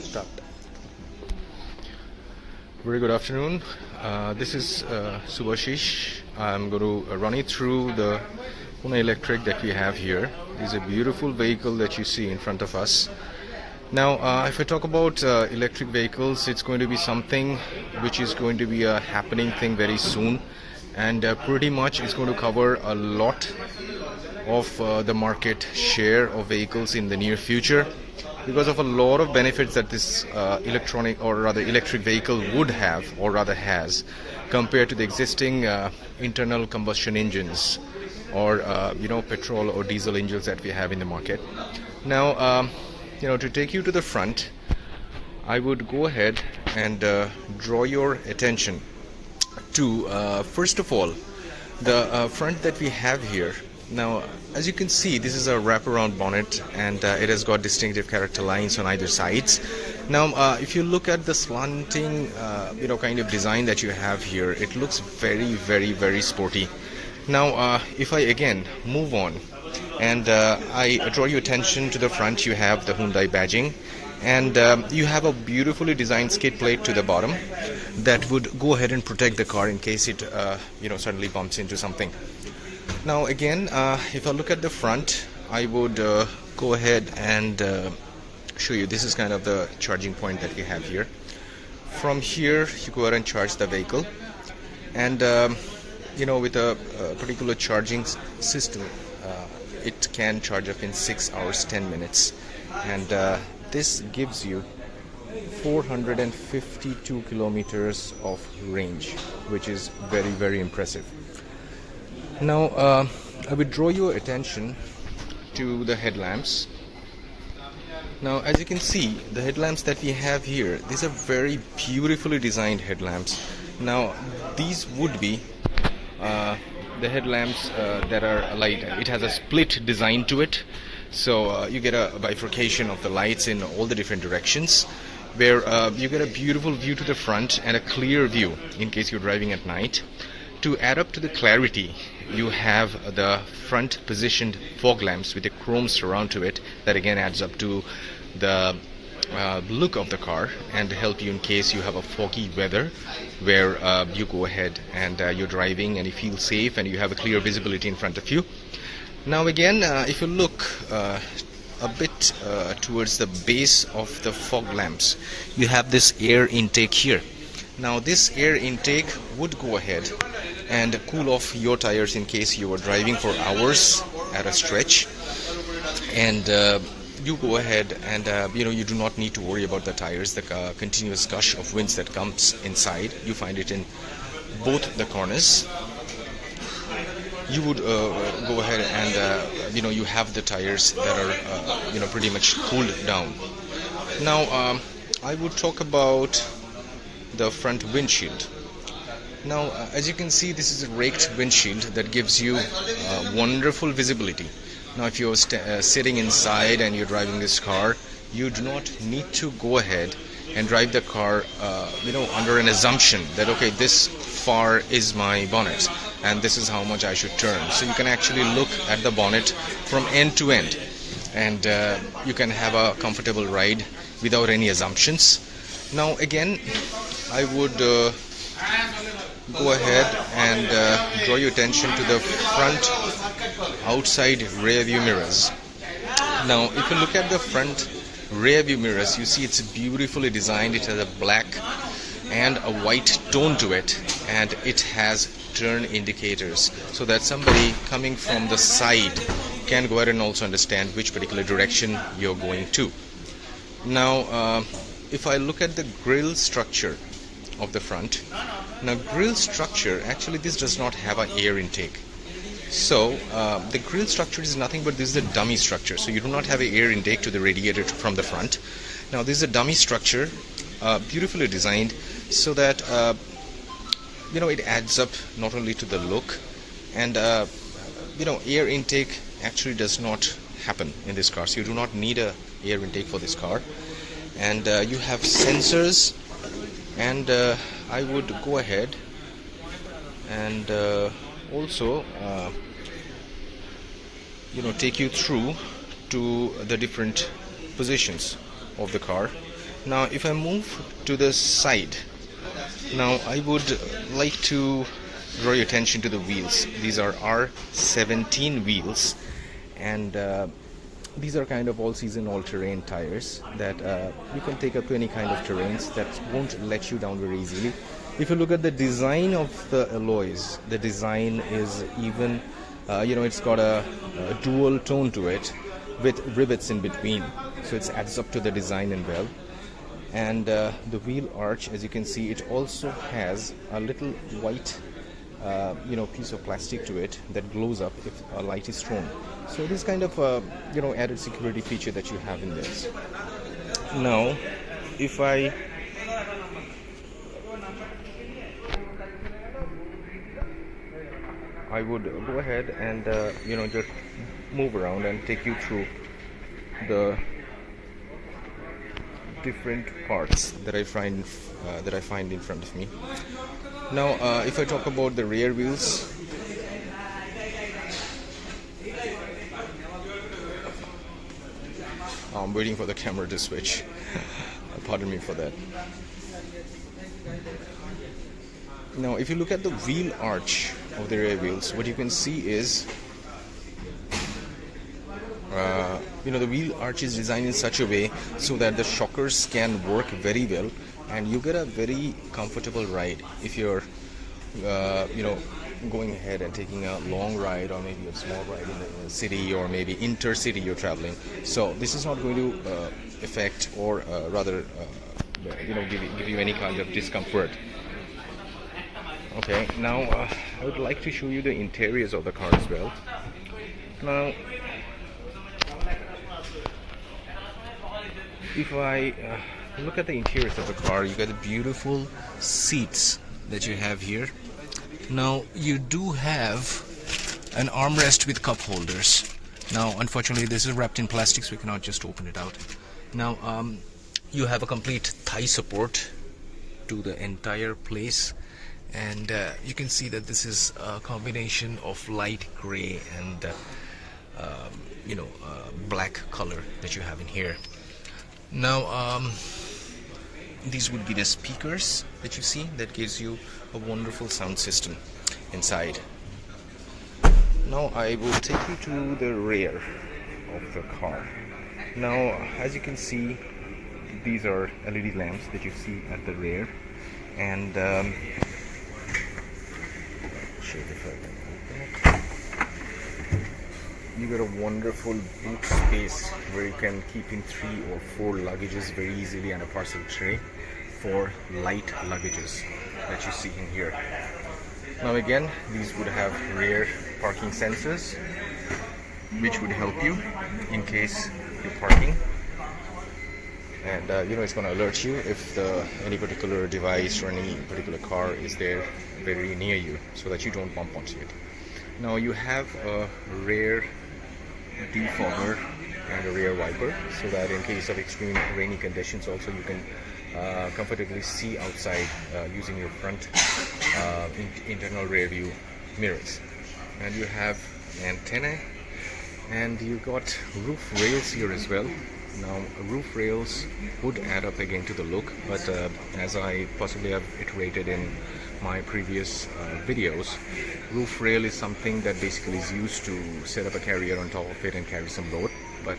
Start. Very good afternoon. This is Subhashish. I'm going to run you through the Kona electric that we have here. This is a beautiful vehicle that you see in front of us. Now, if I talk about electric vehicles, it's going to be something which is going to be a happening thing very soon, and pretty much it's going to cover a lot of the market share of vehicles in the near future, because of a lot of benefits that this electric vehicle would have, or rather has, compared to the existing internal combustion engines or petrol or diesel engines that we have in the market. Now, to take you to the front, I would go ahead and draw your attention to first of all the front that we have here. Now, as you can see, this is a wraparound bonnet, and it has got distinctive character lines on either sides. Now, if you look at the slanting, kind of design that you have here, it looks very, very, very sporty. Now, if I again move on and I draw your attention to the front, you have the Hyundai badging, and you have a beautifully designed skid plate to the bottom that would go ahead and protect the car in case it, suddenly bumps into something. Now again, if I look at the front, I would go ahead and show you. This is kind of the charging point that we have here. From here, you go ahead and charge the vehicle, and with a particular charging system, it can charge up in 6 hours 10 minutes, and this gives you 452 kilometers of range, which is very, very impressive. Now, I would draw your attention to the headlamps. Now, as you can see, the headlamps that we have here, these are very beautifully designed headlamps. Now, these would be the headlamps that are light. It has a split design to it, so you get a bifurcation of the lights in all the different directions, where you get a beautiful view to the front and a clear view in case you're driving at night. To add up to the clarity, you have the front positioned fog lamps with a chrome surround to it that again adds up to the look of the car and help you in case you have a foggy weather, where you go ahead and you're driving and you feel safe and you have a clear visibility in front of you. Now again, if you look a bit towards the base of the fog lamps, you have this air intake here. Now this air intake would go ahead and cool off your tires in case you are driving for hours at a stretch, and you go ahead and you do not need to worry about the tires, the continuous gush of winds that comes inside. You find it in both the corners. You would go ahead and you have the tires that are pretty much cooled down. Now I would talk about the front windshield. Now, as you can see, this is a raked windshield that gives you wonderful visibility. Now, if you're sitting inside and you're driving this car, you do not need to go ahead and drive the car, under an assumption that, okay, this far is my bonnet and this is how much I should turn. So you can actually look at the bonnet from end to end, and you can have a comfortable ride without any assumptions. Now, again, I would go ahead and draw your attention to the front outside rear view mirrors. Now, if you look at the front rear view mirrors, you see it's beautifully designed. It has a black and a white tone to it, and it has turn indicators so that somebody coming from the side can go ahead and also understand which particular direction you're going to. Now, if I look at the grille structure of the front, now grille structure, actually this does not have an air intake. So the grille structure is nothing but this is a dummy structure, so you do not have an air intake to the radiator from the front. Now this is a dummy structure, beautifully designed, so that it adds up not only to the look, and air intake actually does not happen in this car, so you do not need a air intake for this car. And you have sensors, and I would go ahead and also take you through to the different positions of the car. Now if I move to the side, now I would like to draw your attention to the wheels. These are R17 wheels, and these are kind of all-season, all-terrain tires that you can take up to any kind of terrains that won't let you down very easily. If you look at the design of the alloys, the design is even, it's got a dual tone to it with rivets in between, so it adds up to the design and well. And the wheel arch, as you can see, it also has a little white piece of plastic to it that glows up if a light is thrown. So this kind of added security feature that you have in this. Now if I would go ahead and just move around and take you through the different parts that I find in front of me. Now if I talk about the rear wheels, I'm waiting for the camera to switch. Pardon me for that. Now if you look at the wheel arch of the rear wheels, what you can see is the wheel arch is designed in such a way so that the shockers can work very well, and you get a very comfortable ride if you're going ahead and taking a long ride, or maybe a small ride in the city, or maybe intercity you're traveling. So this is not going to affect, or rather give you any kind of discomfort. Okay, now I would like to show you the interiors of the car as well. Now if I look at the interiors of the car, you got the beautiful seats that you have here. Now you do have an armrest with cup holders. Now unfortunately this is wrapped in plastic, so we cannot just open it out. Now you have a complete thigh support to the entire place, and you can see that this is a combination of light gray and black color that you have in here. Now these would be the speakers that you see, that gives you a wonderful sound system inside. Now I will take you to the rear of the car. Now as you can see, these are LED lamps that you see at the rear, and you got a wonderful boot space where you can keep in 3 or 4 luggages very easily, and a parcel tray for light luggages that you see in here. Now again, these would have rear parking sensors which would help you in case you're parking, and it's going to alert you if any particular device or any particular car is there very near you, so that you don't bump onto it. Now you have a rear defogger and a rear wiper, so that in case of extreme rainy conditions also you can comfortably see outside using your front internal rear view mirrors. And you have antennae, and you got roof rails here as well. Now roof rails would add up again to the look, but as I possibly have iterated in my previous videos, roof rail is something that basically is used to set up a carrier on top of it and carry some load, but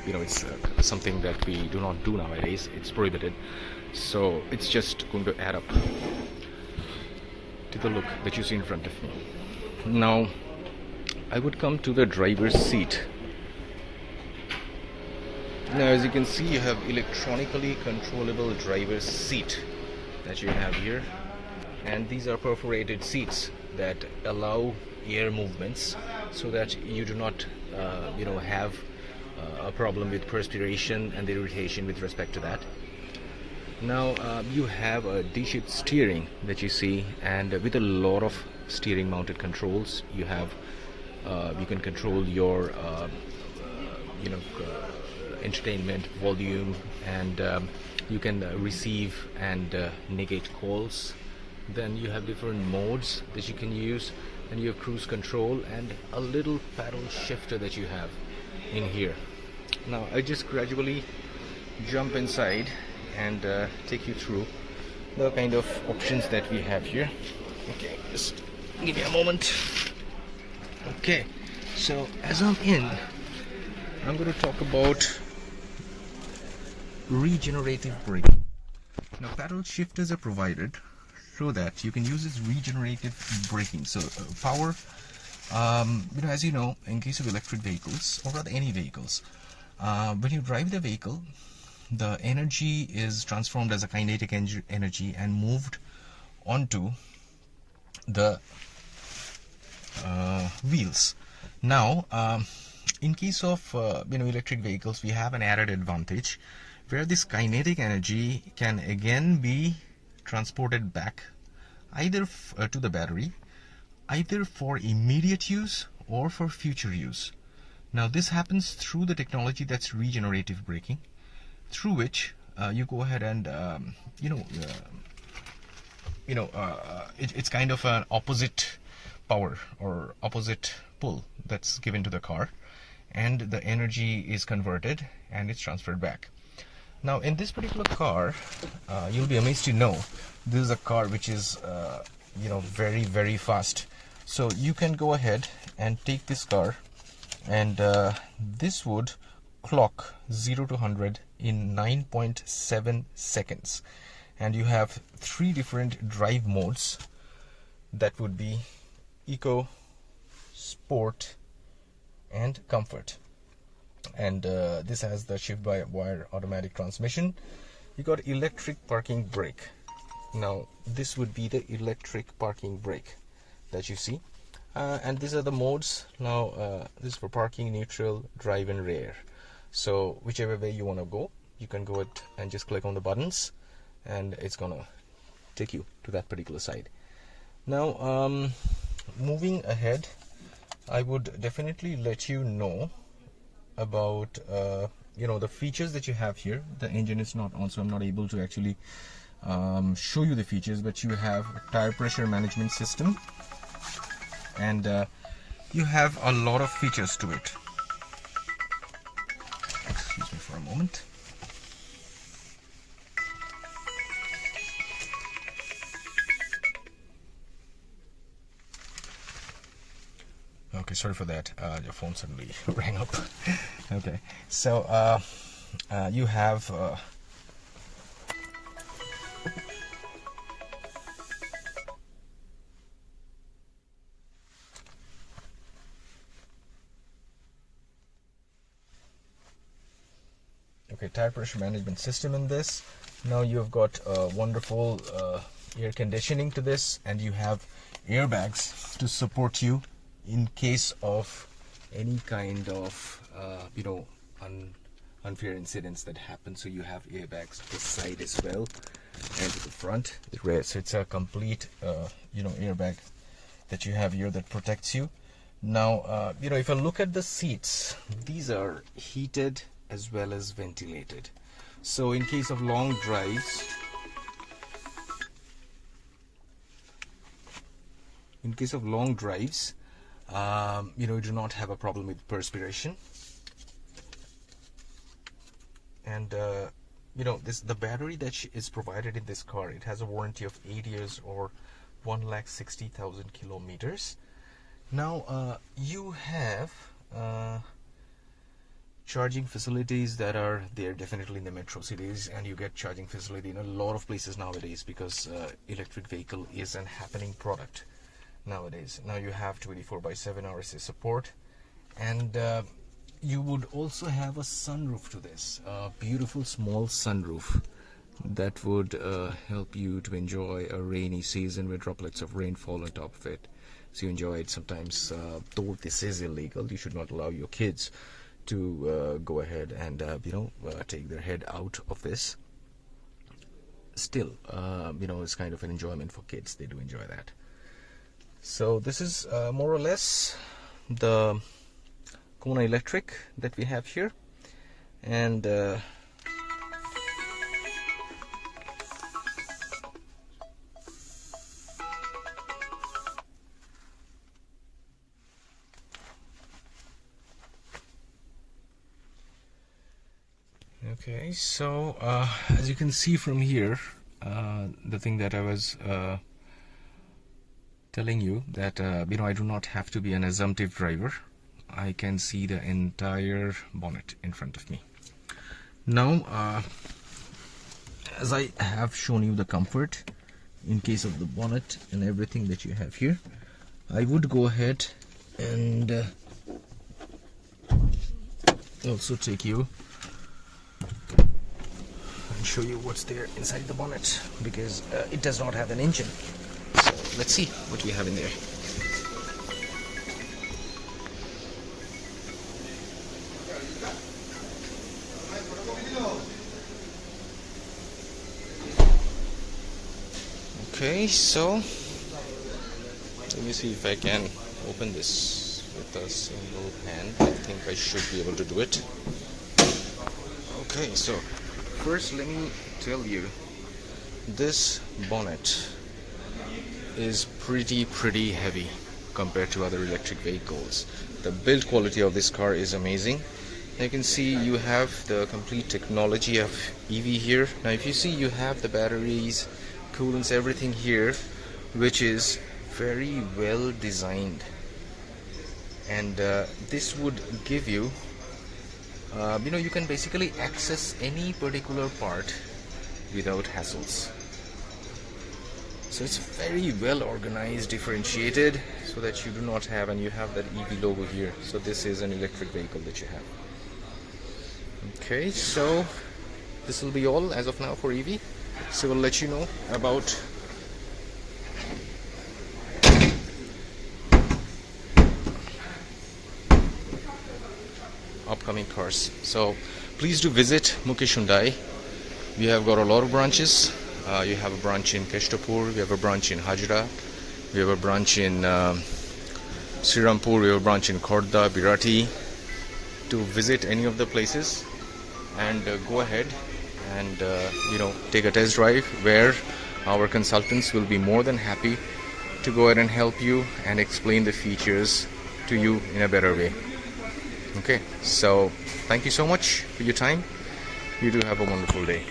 it's something that we do not do nowadays. It's prohibited, so it's just going to add up to the look that you see in front of me. Now I would come to the driver's seat. Now as you can see, you have electronically controllable driver's seat that you have here, and these are perforated seats that allow air movements, so that you do not have a problem with perspiration and irritation with respect to that. Now you have a D-shaped steering that you see, and with a lot of steering mounted controls. You have you can control your entertainment volume, and you can receive and negate calls. Then you have different modes that you can use, and you have cruise control and a little paddle shifter that you have in here. Now I just gradually jump inside, and take you through the kind of options that we have here. Okay, just give me a moment. Okay, so as I'm in, I'm going to talk about regenerative braking. Now, paddle shifters are provided so that you can use this regenerative braking. So, power, as you know, in case of electric vehicles, or rather any vehicles, when you drive the vehicle, the energy is transformed as a kinetic energy and moved onto the wheels. Now, in case of electric vehicles, we have an added advantage where this kinetic energy can again be transported back either to the battery, either for immediate use or for future use. Now, this happens through the technology that's regenerative braking, through which you go ahead and it's kind of an opposite power or opposite pull that's given to the car, and the energy is converted and it's transferred back. Now, in this particular car, you'll be amazed to know this is a car which is very, very fast. So you can go ahead and take this car, and this would clock 0 to 100 in 9.7 seconds. And you have 3 different drive modes. That would be Eco, Sport, and Comfort. And this has the shift-by-wire automatic transmission. You got electric parking brake. Now, this would be the electric parking brake that you see. And these are the modes. Now, this is for parking, neutral, drive, and rear. So, whichever way you want to go, you can go ahead and just click on the buttons, and it's gonna take you to that particular side. Now, moving ahead, I would definitely let you know about the features that you have here. The engine is not on, so I'm not able to actually show you the features, but you have tire pressure management system, and you have a lot of features to it. Excuse me for a moment. Okay, sorry for that. Your phone suddenly rang up. Okay, so you have tire pressure management system in this. Now you've got wonderful air conditioning to this, and you have airbags to support you in case of any kind of unfair incidents that happen. So you have airbags to the side as well, and to the front, the rear. So it's a complete airbag that you have here that protects you. Now if I look at the seats, these are heated as well as ventilated. So in case of long drives, you do not have a problem with perspiration. And the battery that is provided in this car, it has a warranty of 8 years or 1,60,000 kilometers. Now you have charging facilities that are there definitely in the metro cities, and you get charging facility in a lot of places nowadays, because electric vehicle is an happening product nowadays. Now you have 24/7 RSA support, and you would also have a sunroof to this, a beautiful small sunroof that would help you to enjoy a rainy season with droplets of rain fall on top of it. So you enjoy it. Sometimes, though this is illegal, you should not allow your kids to go ahead and take their head out of this. Still, it's kind of an enjoyment for kids. They do enjoy that. So this is more or less the Kona Electric that we have here, and Okay, so as you can see from here, the thing that I was telling you that I do not have to be an assumptive driver. I can see the entire bonnet in front of me. Now, as I have shown you the comfort in case of the bonnet and everything that you have here, I would go ahead and also take you and show you what's there inside the bonnet, because it does not have an engine. So let's see what we have in there. Okay, so let me see if I can open this with a single hand. I think I should be able to do it. Okay, so first let me tell you, this bonnet is pretty heavy compared to other electric vehicles. The build quality of this car is amazing. You can see you have the complete technology of EV here. Now if you see, you have the batteries, coolants, everything here, which is very well designed, and this would give you you can basically access any particular part without hassles. So it's very well organized, differentiated, so that you do not have, and you have that EV logo here, so this is an electric vehicle that you have. Okay, so this will be all as of now for EV. So we'll let you know about upcoming cars. So please do visit Mukesh Hyundai. We have got a lot of branches. You have a branch in Keshtapur, we have a branch in Hajra, we have a branch in Srirampur, we have a branch in Khordha, Birati. To visit any of the places and go ahead and take a test drive, where our consultants will be more than happy to go ahead and help you and explain the features to you in a better way. Okay, so thank you so much for your time. You do have a wonderful day.